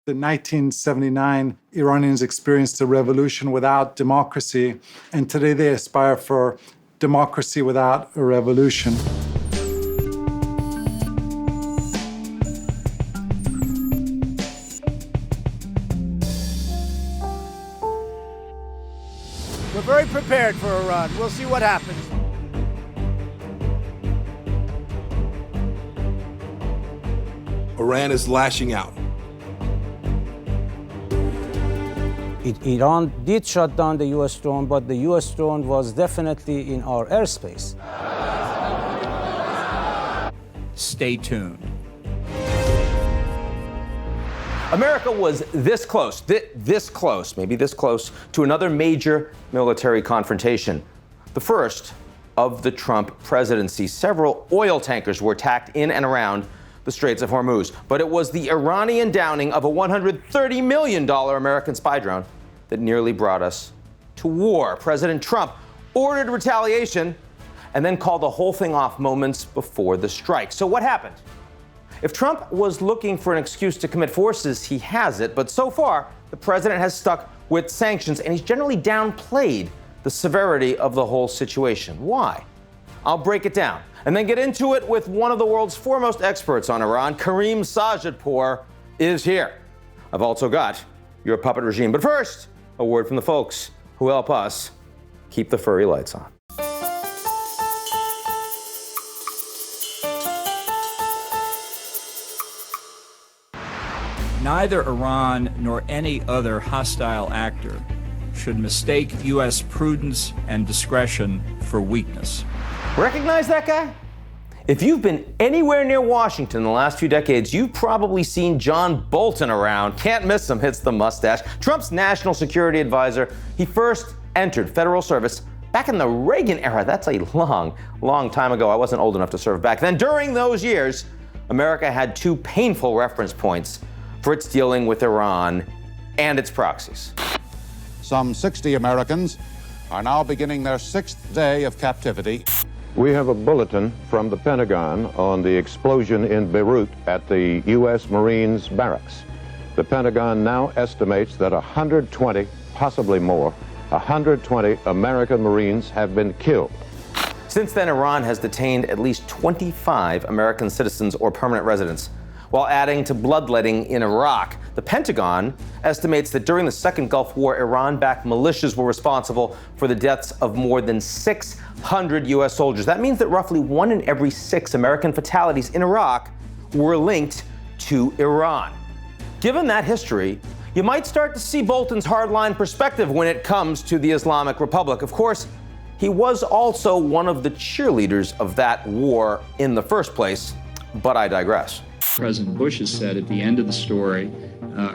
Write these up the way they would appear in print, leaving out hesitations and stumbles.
In 1979, Iranians experienced a revolution without democracy, and today they aspire for democracy without a revolution. We're very prepared for Iran. We'll see what happens. Iran is lashing out. Iran did shut down the U.S. drone, but the U.S. drone was definitely in our airspace. Stay tuned. America was this close, maybe this close, to another major military confrontation. The first of the Trump presidency. Several oil tankers were attacked in and around the Straits of Hormuz. But it was the Iranian downing of a $130 million American spy drone that nearly brought us to war. President Trump ordered retaliation and then called the whole thing off moments before the strike. So what happened? If Trump was looking for an excuse to commit forces, he has it. But so far, the president has stuck with sanctions, and he's generally downplayed the severity of the whole situation. Why? I'll break it down and then get into it with one of the world's foremost experts on Iran. Karim Sadjadpour is here. I've also got your puppet regime. But first, a word from the folks who help us keep the furry lights on. Neither Iran nor any other hostile actor should mistake U.S. prudence and discretion for weakness. Recognize that guy? If you've been anywhere near Washington in the last few decades, you've probably seen John Bolton around. Can't miss him, hits the mustache. Trump's national security advisor. He first entered federal service back in the Reagan era. That's a long, long time ago. I wasn't old enough to serve back then. During those years, America had two painful reference points for its dealing with Iran and its proxies. Some 60 Americans are now beginning their 6th day of captivity. We have a bulletin from the Pentagon on the explosion in Beirut at the U.S. Marines barracks. The Pentagon now estimates that 120, possibly more, 120 American Marines have been killed. Since then, Iran has detained at least 25 American citizens or permanent residents, while adding to bloodletting in Iraq. The Pentagon estimates that during the Second Gulf War, Iran-backed militias were responsible for the deaths of more than 600 U.S. soldiers. That means that roughly 1 in every 6 American fatalities in Iraq were linked to Iran. Given that history, you might start to see Bolton's hardline perspective when it comes to the Islamic Republic. Of course, he was also one of the cheerleaders of that war in the first place, but I digress. President Bush has said at the end of the story,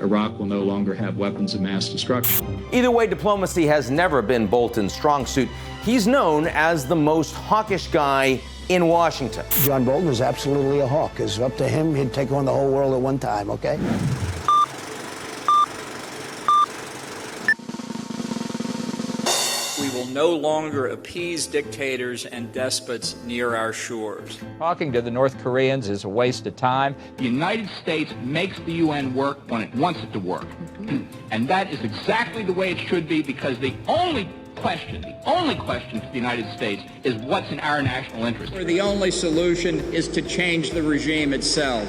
Iraq will no longer have weapons of mass destruction. Either way, diplomacy has never been Bolton's strong suit. He's known as the most hawkish guy in Washington. John Bolton is absolutely a hawk. It's up to him. He'd take on the whole world at one time, okay? We will no longer appease dictators and despots near our shores. Talking to the North Koreans is a waste of time. The United States makes the UN work when it wants it to work. And that is exactly the way it should be, because the only question for the United States is what's in our national interest. The only solution is to change the regime itself.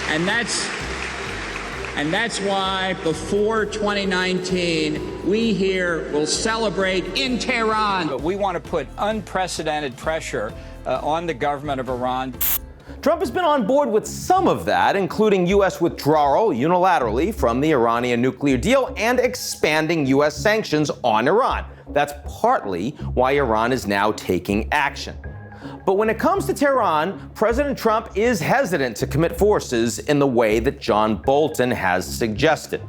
And that's why before 2019, we here will celebrate in Tehran. But we want to put unprecedented pressure on the government of Iran. Trump has been on board with some of that, including U.S. withdrawal unilaterally from the Iranian nuclear deal and expanding U.S. sanctions on Iran. That's partly why Iran is now taking action. But when it comes to Tehran, President Trump is hesitant to commit forces in the way that John Bolton has suggested.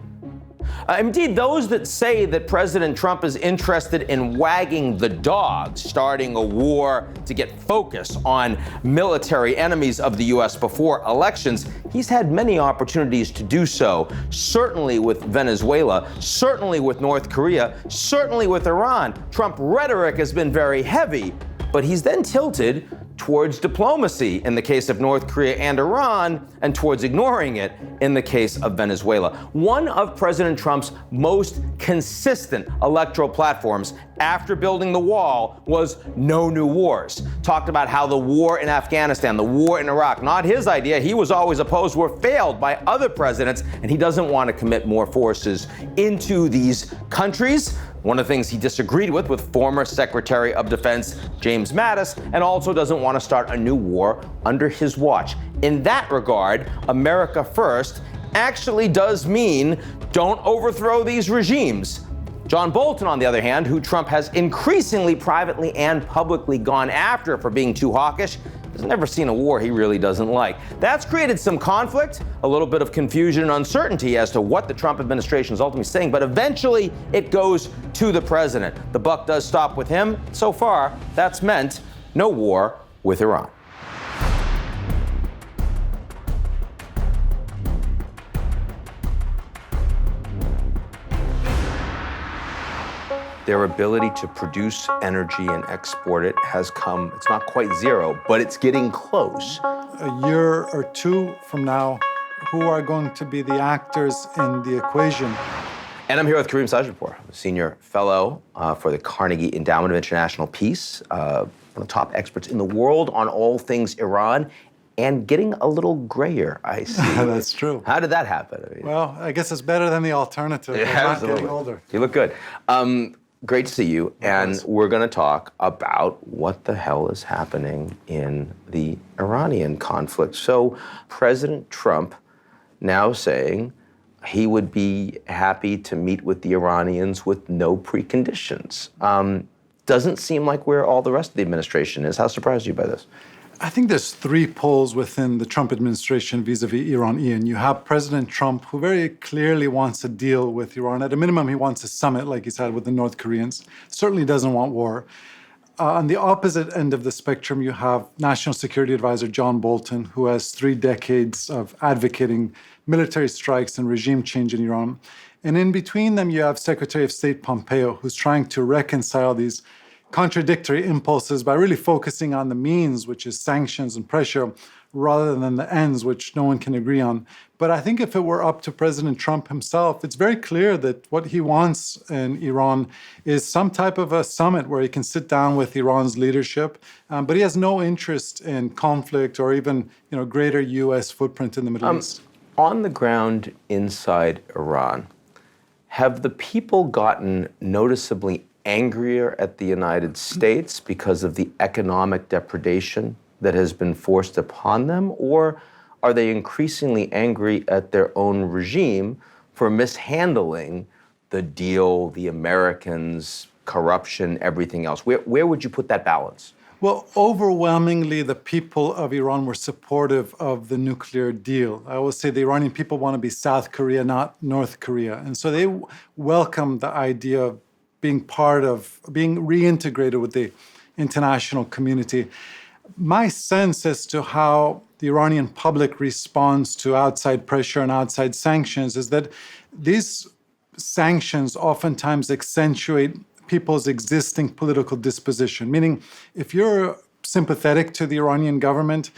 Indeed, those that say that President Trump is interested in wagging the dog, starting a war to get focus on military enemies of the U.S. before elections, he's had many opportunities to do so, certainly with Venezuela, certainly with North Korea, certainly with Iran. Trump rhetoric has been very heavy, but he's then tilted towards diplomacy in the case of North Korea and Iran, and towards ignoring it in the case of Venezuela. One of President Trump's most consistent electoral platforms after building the wall was no new wars. Talked about how the war in Afghanistan, the war in Iraq, not his idea, he was always opposed, were failed by other presidents, and he doesn't want to commit more forces into these countries. One of the things he disagreed with former Secretary of Defense James Mattis, and also doesn't want to start a new war under his watch. In that regard, America First actually does mean don't overthrow these regimes. John Bolton, on the other hand, who Trump has increasingly privately and publicly gone after for being too hawkish, has never seen a war he really doesn't like. That's created some conflict, a little bit of confusion and uncertainty as to what the Trump administration is ultimately saying, but eventually it goes to the president. The buck does stop with him. So far, that's meant no war with Iran. Their ability to produce energy and export it has come, it's not quite zero, but it's getting close. A year or two from now, who are going to be the actors in the equation? And I'm here with Karim Sadjadpour, senior fellow for the Carnegie Endowment of International Peace, one of the top experts in the world on all things Iran, and getting a little grayer, I see. That's true. How did that happen? I mean, well, I guess it's better than the alternative. Yeah, We're not absolutely. getting older. You look good. Great to see you, and we're going to talk about what the hell is happening in the Iranian conflict. So President Trump now saying he would be happy to meet with the Iranians with no preconditions. Doesn't seem like where all the rest of the administration is. How surprised are you by this? I think there's three poles within the Trump administration vis-a-vis Iran, Ian. You have President Trump, who very clearly wants a deal with Iran. At a minimum, he wants a summit, like he's had with the North Koreans. Certainly doesn't want war. On the opposite end of the spectrum, you have National Security Advisor John Bolton, who has 3 decades of advocating military strikes and regime change in Iran. And in between them, you have Secretary of State Pompeo, who's trying to reconcile these contradictory impulses by really focusing on the means, which is sanctions and pressure, rather than the ends, which no one can agree on. But I think if it were up to President Trump himself, it's very clear that what he wants in Iran is some type of a summit where he can sit down with Iran's leadership, but he has no interest in conflict or even, greater U.S. footprint in the Middle East. On the ground inside Iran, have the people gotten noticeably angrier at the United States because of the economic depredation that has been forced upon them? Or are they increasingly angry at their own regime for mishandling the deal, the Americans, corruption, everything else? Where would you put that balance? Well, overwhelmingly, the people of Iran were supportive of the nuclear deal. I always say the Iranian people want to be South Korea, not North Korea. And so they welcome the idea of being reintegrated with the international community. My sense as to how the Iranian public responds to outside pressure and outside sanctions is that these sanctions oftentimes accentuate people's existing political disposition. Meaning, if you're sympathetic to the Iranian government,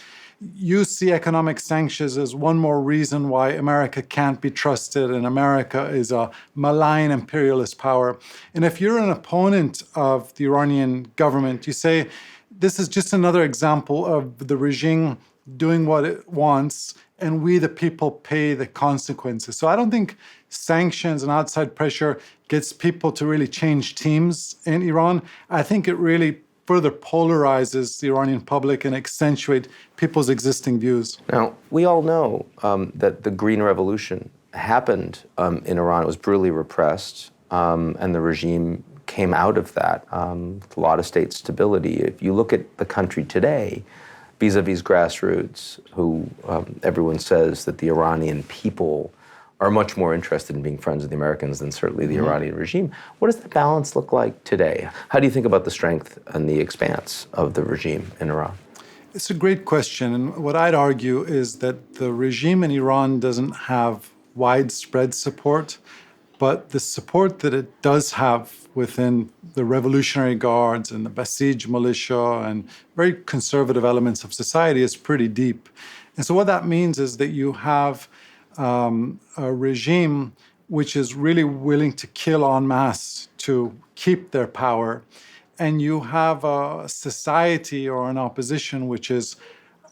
you see economic sanctions as one more reason why America can't be trusted and America is a malign imperialist power. And if you're an opponent of the Iranian government, you say, this is just another example of the regime doing what it wants, and we, the people, pay the consequences. So I don't think sanctions and outside pressure gets people to really change teams in Iran. I think it really further polarizes the Iranian public and accentuate people's existing views. Now, we all know that the Green Revolution happened in Iran. It was brutally repressed, and the regime came out of that with a lot of state stability. If you look at the country today, vis-a-vis grassroots, who everyone says that the Iranian people are much more interested in being friends with the Americans than certainly the Iranian regime. What does the balance look like today? How do you think about the strength and the expanse of the regime in Iran? It's a great question. And what I'd argue is that the regime in Iran doesn't have widespread support, But the support that it does have within the Revolutionary Guards and the Basij militia and very conservative elements of society is pretty deep. And so what that means is that you have a regime which is really willing to kill en masse to keep their power. And you have a society or an opposition which is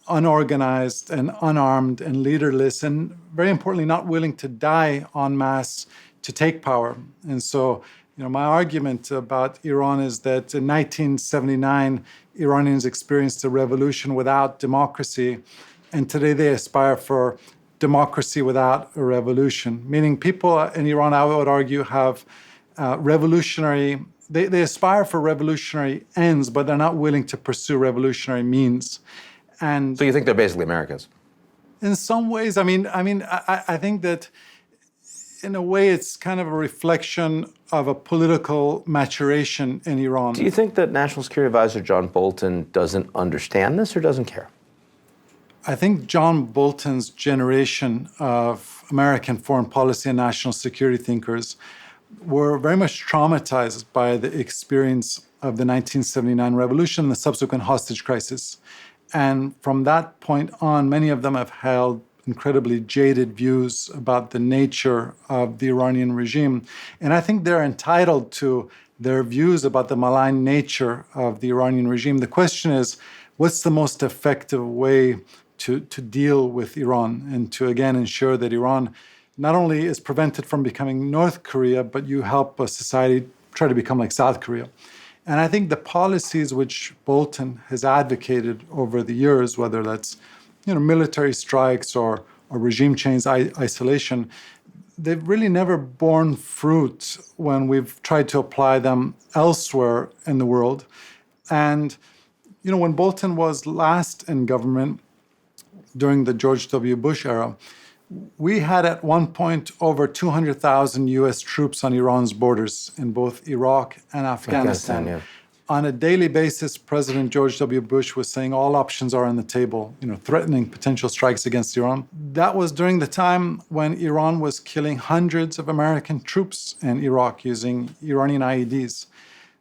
unorganized and unarmed and leaderless, and very importantly, not willing to die en masse to take power. And so, my argument about Iran is that in 1979, Iranians experienced a revolution without democracy, and today they aspire for democracy without a revolution. Meaning people in Iran, I would argue, have they aspire for revolutionary ends, but they're not willing to pursue revolutionary means. And so you think they're basically Americans? In some ways, I think that in a way it's kind of a reflection of a political maturation in Iran. Do you think that National Security Advisor John Bolton doesn't understand this or doesn't care? I think John Bolton's generation of American foreign policy and national security thinkers were very much traumatized by the experience of the 1979 revolution and the subsequent hostage crisis. And from that point on, many of them have held incredibly jaded views about the nature of the Iranian regime. And I think they're entitled to their views about the malign nature of the Iranian regime. The question is, what's the most effective way to deal with Iran and to, again, ensure that Iran not only is prevented from becoming North Korea, but you help a society try to become like South Korea. And I think the policies which Bolton has advocated over the years, whether that's military strikes or regime change, isolation, they've really never borne fruit when we've tried to apply them elsewhere in the world. And when Bolton was last in government during the George W. Bush era, we had at one point over 200,000 U.S. troops on Iran's borders in both Iraq and Afghanistan. Yeah. On a daily basis, President George W. Bush was saying all options are on the table, threatening potential strikes against Iran. That was during the time when Iran was killing hundreds of American troops in Iraq using Iranian IEDs.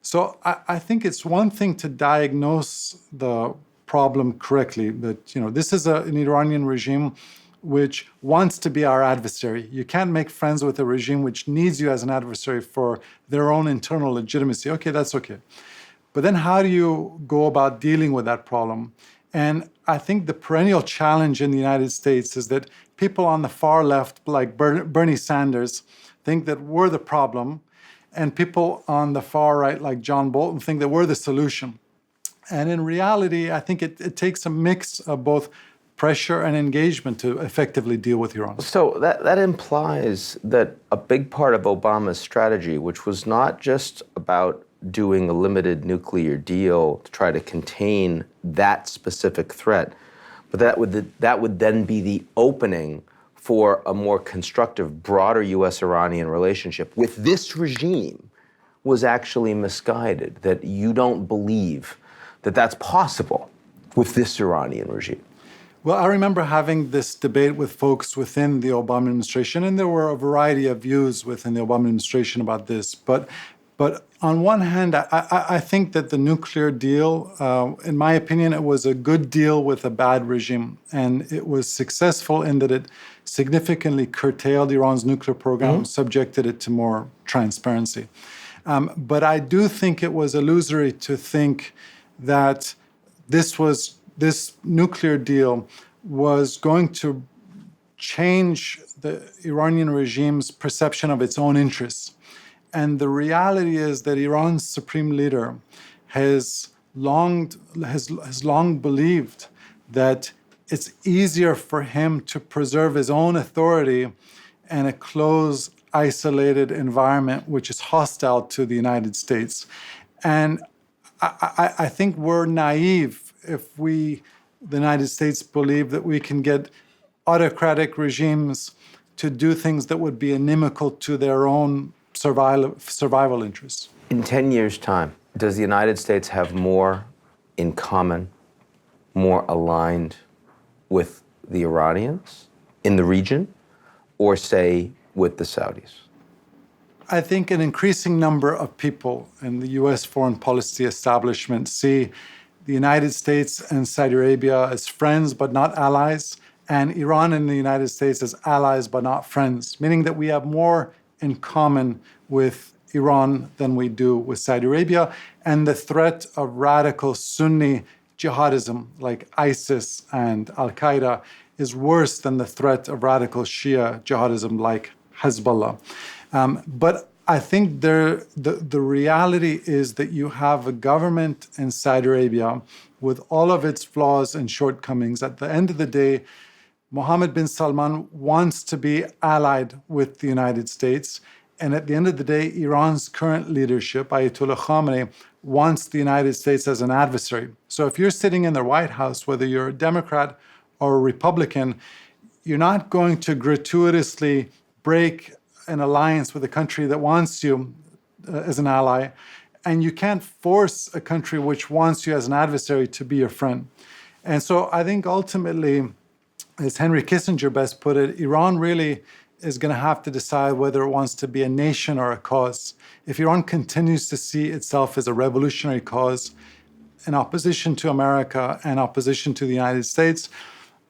So I think it's one thing to diagnose the problem correctly, that this is an Iranian regime which wants to be our adversary. You can't make friends with a regime which needs you as an adversary for their own internal legitimacy. Okay, that's okay. But then how do you go about dealing with that problem? And I think the perennial challenge in the United States is that people on the far left, like Bernie Sanders, think that we're the problem, and people on the far right, like John Bolton, think that we're the solution. And in reality, I think it takes a mix of both pressure and engagement to effectively deal with Iran. So that implies that a big part of Obama's strategy, which was not just about doing a limited nuclear deal to try to contain that specific threat, but that would then be the opening for a more constructive, broader U.S.-Iranian relationship with this regime, was actually misguided, that you don't believe that that's possible with this Iranian regime. Well, I remember having this debate with folks within the Obama administration, and there were a variety of views within the Obama administration about this. But on one hand, I think that the nuclear deal, in my opinion, it was a good deal with a bad regime. And it was successful in that it significantly curtailed Iran's nuclear program, subjected it to more transparency. But I do think it was illusory to think that this nuclear deal was going to change the Iranian regime's perception of its own interests. And the reality is that Iran's supreme leader has long believed that it's easier for him to preserve his own authority in a closed, isolated environment which is hostile to the United States. And I think we're naive if the United States believe that we can get autocratic regimes to do things that would be inimical to their own survival interests. In 10 years' time, does the United States have more in common, more aligned with the Iranians in the region, or say with the Saudis? I think an increasing number of people in the U.S. foreign policy establishment see the United States and Saudi Arabia as friends but not allies, and Iran and the United States as allies but not friends, meaning that we have more in common with Iran than we do with Saudi Arabia, and the threat of radical Sunni jihadism like ISIS and Al-Qaeda is worse than the threat of radical Shia jihadism like Hezbollah. But I think the reality is that you have a government in Saudi Arabia with all of its flaws and shortcomings. At the end of the day, Mohammed bin Salman wants to be allied with the United States. And at the end of the day, Iran's current leadership, Ayatollah Khamenei, wants the United States as an adversary. So if you're sitting in the White House, whether you're a Democrat or a Republican, you're not going to gratuitously break an alliance with a country that wants you as an ally, and you can't force a country which wants you as an adversary to be your friend. And so I think ultimately, as Henry Kissinger best put it, Iran really is going to have to decide whether it wants to be a nation or a cause. If Iran continues to see itself as a revolutionary cause in opposition to America and opposition to the United States,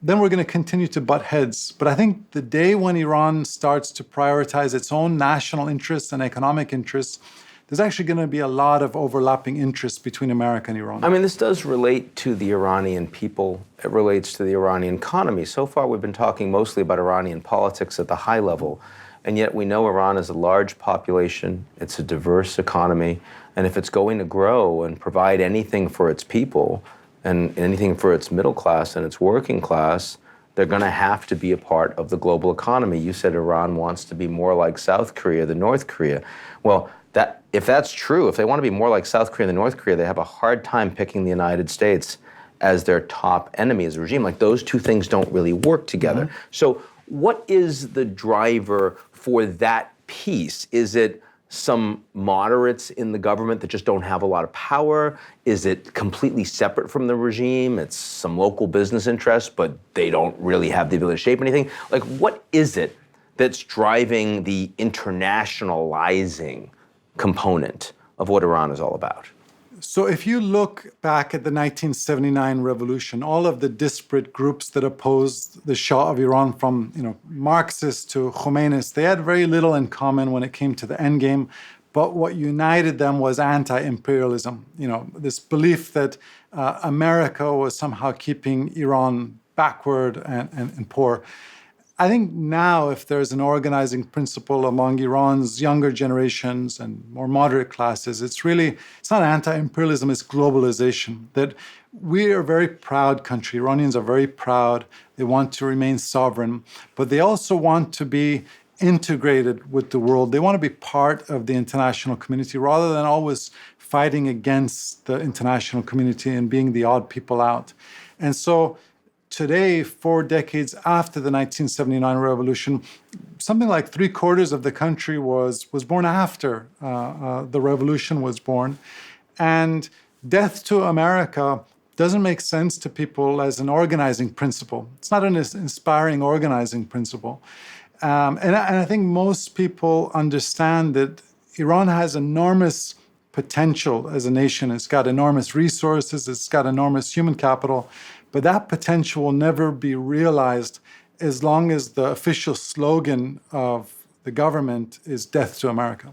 then we're going to continue to butt heads. But I think the day when Iran starts to prioritize its own national interests and economic interests, there's actually going to be a lot of overlapping interests between America and Iran. I mean, this does relate to the Iranian people. It relates to the Iranian economy. So far, we've been talking mostly about Iranian politics at the high level, and yet we know Iran is a large population, it's a diverse economy, and if it's going to grow and provide anything for its people, and anything for its middle class and its working class, they're going to have to be a part of the global economy. You said Iran wants to be more like South Korea than North Korea. Well, if that's true, if they want to be more like South Korea than North Korea, they have a hard time picking the United States as their top enemy, as a regime. Like, those two things don't really work together. Mm-hmm. So what is the driver for that piece? Is it some moderates in the government that just don't have a lot of power? Is it completely separate from the regime? It's some local business interests, but they don't really have the ability to shape anything. Like, what is it that's driving the internationalizing component of what Iran is all about? So if you look back at the 1979 revolution, all of the disparate groups that opposed the Shah of Iran, from Marxists to Khomeinis, they had very little in common when it came to the end game. But what united them was anti-imperialism. This belief that America was somehow keeping Iran backward and poor. I think now, if there's an organizing principle among Iran's younger generations and more moderate classes, it's not anti-imperialism, it's globalization. That we are a very proud country. Iranians are very proud. They want to remain sovereign, but they also want to be integrated with the world. They want to be part of the international community rather than always fighting against the international community and being the odd people out. And so today, 4 decades after the 1979 revolution, something like 3/4 of the country was born after the revolution was born. And death to America doesn't make sense to people as an organizing principle. It's not an inspiring organizing principle. And I think most people understand that Iran has enormous potential as a nation. It's got enormous resources. It's got enormous human capital. But that potential will never be realized as long as the official slogan of the government is death to America.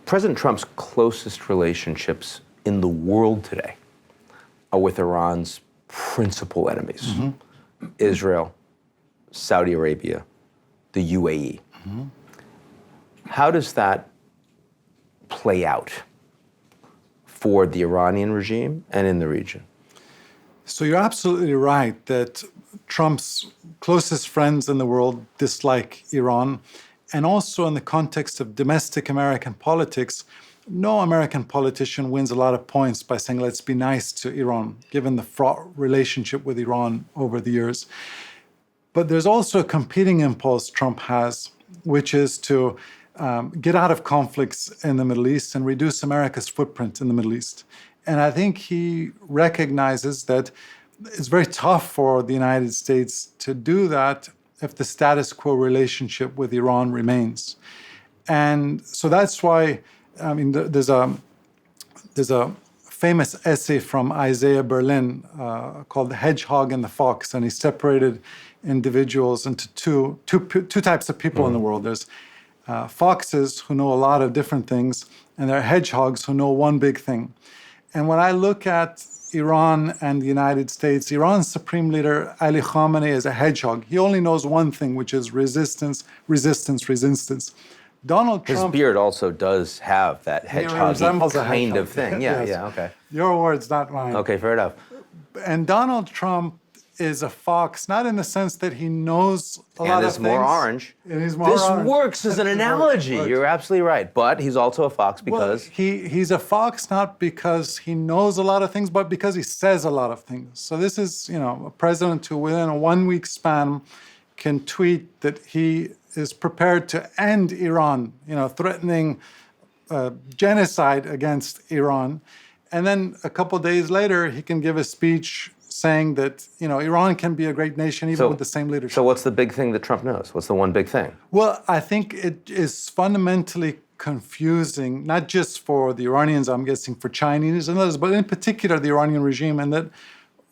President Trump's closest relationships in the world today are with Iran's principal enemies, Israel, Saudi Arabia, the UAE. How does that play out for the Iranian regime and in the region? So you're absolutely right that Trump's closest friends in the world dislike Iran. And also in the context of domestic American politics, no American politician wins a lot of points by saying, let's be nice to Iran, given the fraught relationship with Iran over the years. But there's also a competing impulse Trump has, which is to get out of conflicts in the Middle East and reduce America's footprint in the Middle East. And I think he recognizes that it's very tough for the United States to do that if the status quo relationship with Iran remains. And so that's why, I mean, there's a famous essay from Isaiah Berlin called The Hedgehog and the Fox, and he separated individuals into two types of people in the world. There's foxes who know a lot of different things, and there are hedgehogs who know one big thing. And when I look at Iran and the United States, Iran's supreme leader, Ali Khamenei, is a hedgehog. He only knows one thing, which is resistance, resistance, resistance. Donald Trump... His beard also does have that hedgehog kind of thing. Yeah, Yes. yeah, okay. Your words, not mine. Okay, fair enough. And Donald Trump is a fox, not in the sense that he knows a lot of things. And is more orange. And he's more this orange. works as an analogy. You're absolutely right. But he's also a fox because... Well, he's a fox not because he knows a lot of things, but because he says a lot of things. So this is, a president who within a 1 week span can tweet that he is prepared to end Iran, threatening genocide against Iran. And then a couple of days later, he can give a speech saying that, Iran can be a great nation even with the same leadership. So what's the big thing that Trump knows? What's the one big thing? Well, I think it is fundamentally confusing, not just for the Iranians, I'm guessing for Chinese and others, but in particular the Iranian regime, and that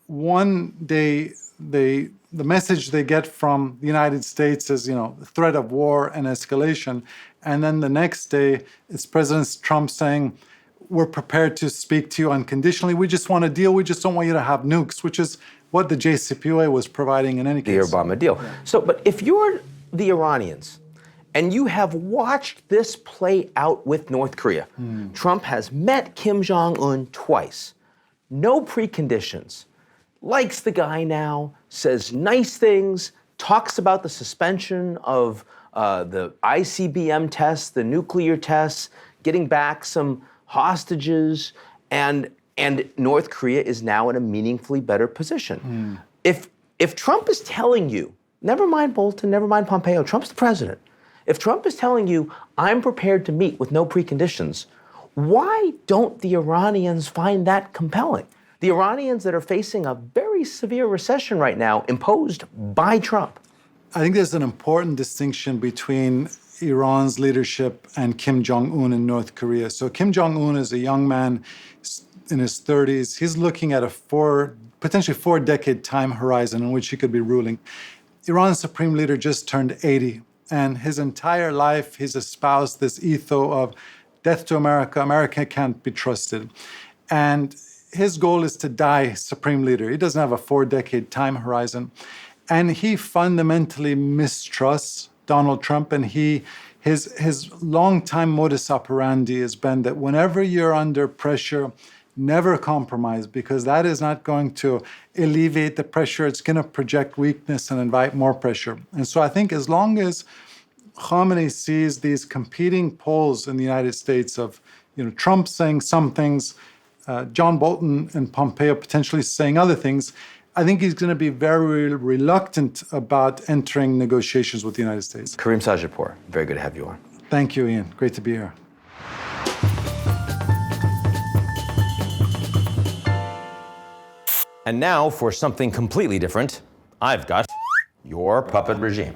one day the message they get from the United States is, the threat of war and escalation. And then the next day, it's President Trump saying, we're prepared to speak to you unconditionally. We just want a deal. We just don't want you to have nukes, which is what the JCPOA was providing in any case. The Obama deal. Yeah. So, but if you're the Iranians and you have watched this play out with North Korea, Trump has met Kim Jong-un twice, no preconditions, likes the guy now, says nice things, talks about the suspension of the ICBM tests, the nuclear tests, getting back some hostages, and North Korea is now in a meaningfully better position. If Trump is telling you, never mind Bolton, never mind Pompeo, Trump's the president. If Trump is telling you, I'm prepared to meet with no preconditions, why don't the Iranians find that compelling? The Iranians that are facing a very severe recession right now imposed by Trump. I think there's an important distinction between Iran's leadership and Kim Jong-un in North Korea. So Kim Jong-un is a young man in his 30s. He's looking at a potentially 4-decade time horizon in which he could be ruling. Iran's supreme leader just turned 80, and his entire life he's espoused this ethos of death to America, America can't be trusted. And his goal is to die supreme leader. He doesn't have a 4-decade time horizon. And he fundamentally mistrusts Donald Trump, and his long-time modus operandi has been that whenever you're under pressure, never compromise, because that is not going to alleviate the pressure. It's going to project weakness and invite more pressure. And so I think as long as Khamenei sees these competing poles in the United States of, Trump saying some things, John Bolton and Pompeo potentially saying other things, I think he's going to be very reluctant about entering negotiations with the United States. Karim Sadjadpour, very good to have you on. Thank you, Ian. Great to be here. And now for something completely different, I've got your puppet regime.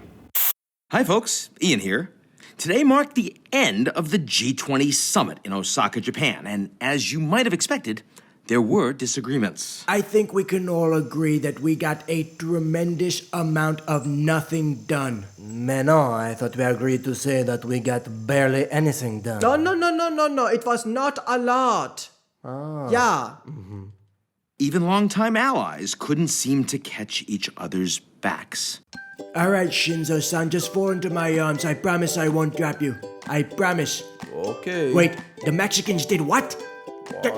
Hi, folks. Ian here. Today marked the end of the G20 Summit in Osaka, Japan, and as you might have expected, there were disagreements. I think we can all agree that we got a tremendous amount of nothing done. Mais no, I thought we agreed to say that we got barely anything done. No. It was not a lot. Yeah. Mm-hmm. Even longtime allies couldn't seem to catch each other's backs. All right, Shinzo-san, just fall into my arms. I promise I won't drop you. I promise. Okay. Wait, the Mexicans did what?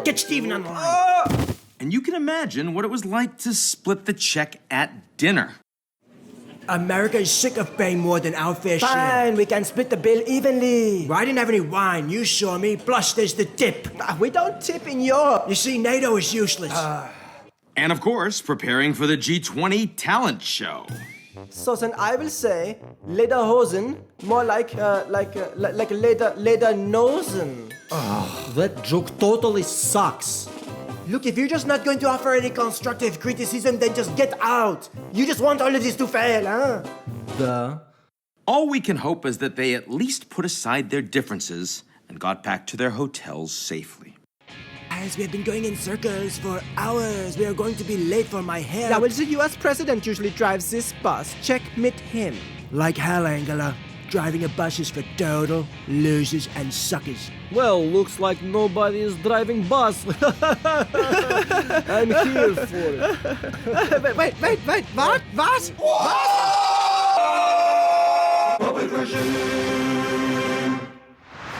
Get Steven on the line. And you can imagine what it was like to split the check at dinner. America is sick of paying more than our fair share. Fine, we can split the bill evenly. Well, I didn't have any wine. You saw me. Plus, there's the tip. We don't tip in Europe. You see, NATO is useless. And of course, preparing for the G20 talent show. So then I will say lederhosen, more like ledernosen. That joke totally sucks. Look, if you're just not going to offer any constructive criticism, then just get out. You just want all of this to fail, huh? All we can hope is that they at least put aside their differences and got back to their hotels safely. As we have been going in circles for hours, we are going to be late for my hair. Yeah, well, the US president usually drives this bus. Checkmate him. Like hell, Angela. Driving a bus is for total losers and suckers. Well, looks like nobody is driving bus. I'm here for it. Wait, what? What?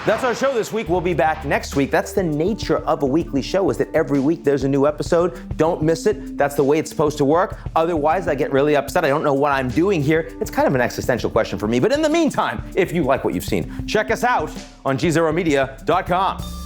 That's our show this week. We'll be back next week. That's the nature of a weekly show, is that every week there's a new episode. Don't miss it. That's the way it's supposed to work. Otherwise, I get really upset. I don't know what I'm doing here. It's kind of an existential question for me. But in the meantime, if you like what you've seen, check us out on GZEROmedia.com.